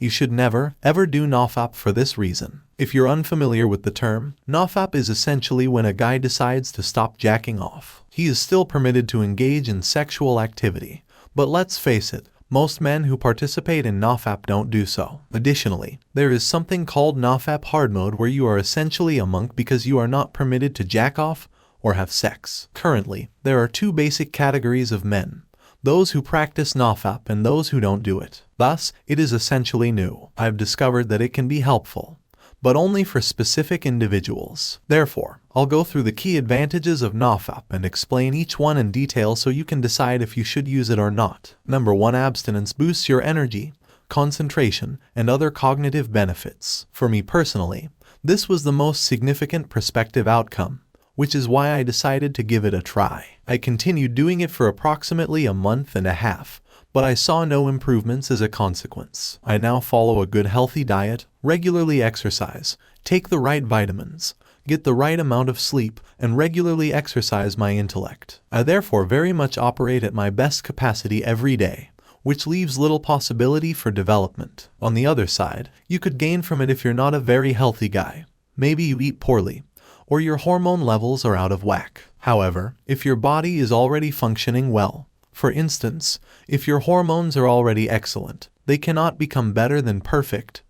You should never, ever do NoFap for this reason. If you're unfamiliar with the term, NoFap is essentially when a guy decides to stop jacking off. He is still permitted to engage in sexual activity, but let's face it, most men who participate in NoFap don't do so. Additionally, there is something called NoFap hard mode where you are essentially a monk because you are not permitted to jack off or have sex. Currently, there are two basic categories of men: those who practice NoFap and those who don't do it. Thus, it is essentially new. I've discovered that it can be helpful, but only for specific individuals. Therefore, I'll go through the key advantages of NoFap and explain each one in detail so you can decide if you should use it or not. Number 1. Abstinence boosts your energy, concentration, and other cognitive benefits. For me personally, this was the most significant prospective outcome, which is why I decided to give it a try. I continued doing it for approximately a month and a half, but I saw no improvements as a consequence. I now follow a good healthy diet, regularly exercise, take the right vitamins, get the right amount of sleep, and regularly exercise my intellect. I therefore very much operate at my best capacity every day, which leaves little possibility for development. On the other side, you could gain from it if you're not a very healthy guy. Maybe you eat poorly, or your hormone levels are out of whack. However, if your body is already functioning well, for instance, if your hormones are already excellent, they cannot become better than perfect,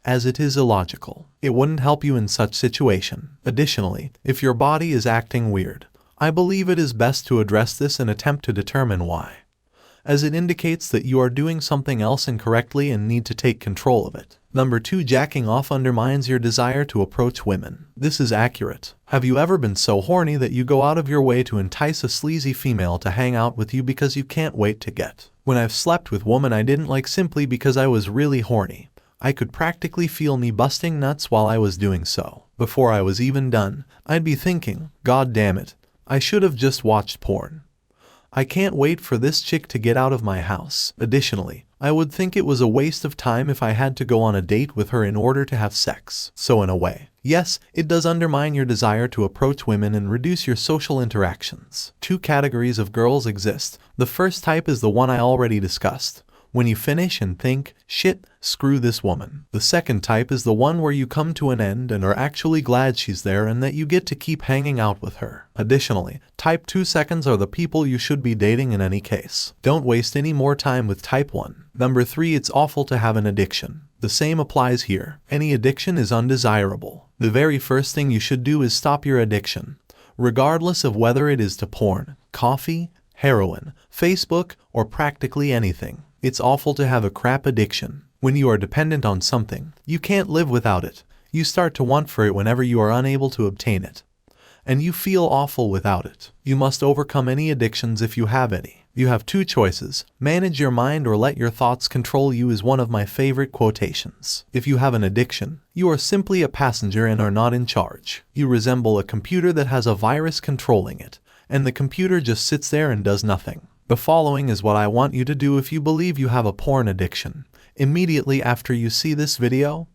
as it is illogical. It wouldn't help you in such situation. Additionally, if your body is acting weird, I believe it is best to address this and attempt to determine why, as it indicates that you are doing something else incorrectly and need to take control of it. Number 2. Jacking off undermines your desire to approach women. This is accurate. Have you ever been so horny that you go out of your way to entice a sleazy female to hang out with you because you can't wait to get? When I've slept with women I didn't like simply because I was really horny, I could practically feel me busting nuts while I was doing so. Before I was even done, I'd be thinking, God damn it, I should have just watched porn. I can't wait for this chick to get out of my house. Additionally, I would think it was a waste of time if I had to go on a date with her in order to have sex. So in a way, yes, it does undermine your desire to approach women and reduce your social interactions. 2 categories of girls exist. The first type is the one I already discussed, when you finish and think, shit, screw this woman. The second type is the one where you come to an end and are actually glad she's there and that you get to keep hanging out with her. Additionally, type 2 seconds are the people you should be dating in any case. Don't waste any more time with type 1. Number 3. It's awful to have an addiction. The same applies here. Any addiction is undesirable. The very first thing you should do is stop your addiction, regardless of whether it is to porn, coffee, heroin, Facebook, or practically anything. It's awful to have a crap addiction. When you are dependent on something, you can't live without it. You start to want for it whenever you are unable to obtain it, and you feel awful without it. You must overcome any addictions if you have any. You have 2 choices: manage your mind or let your thoughts control you is one of my favorite quotations. If you have an addiction, you are simply a passenger and are not in charge. You resemble a computer that has a virus controlling it, and the computer just sits there and does nothing. The following is what I want you to do if you believe you have a porn addiction. Immediately after you see this video,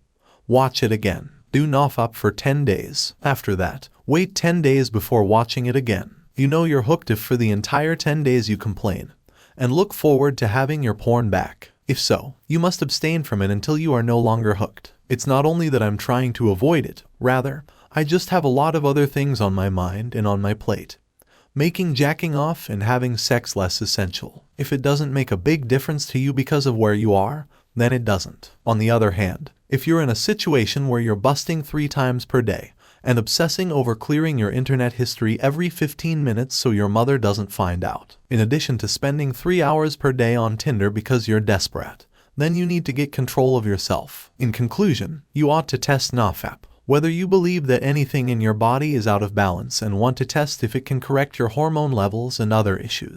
watch it again. Do NoFap for 10 days. After that, wait 10 days before watching it again. You know you're hooked if for the entire 10 days you complain, and look forward to having your porn back. If so, you must abstain from it until you are no longer hooked. It's not only that I'm trying to avoid it, rather, I just have a lot of other things on my mind and on my plate, making jacking off and having sex less essential. If it doesn't make a big difference to you because of where you are, then it doesn't. On the other hand, if you're in a situation where you're busting 3 times per day and obsessing over clearing your internet history every 15 minutes so your mother doesn't find out, in addition to spending 3 hours per day on Tinder because you're desperate, then you need to get control of yourself. In conclusion, you ought to test NoFap. Whether you believe that anything in your body is out of balance and want to test if it can correct your hormone levels and other issues.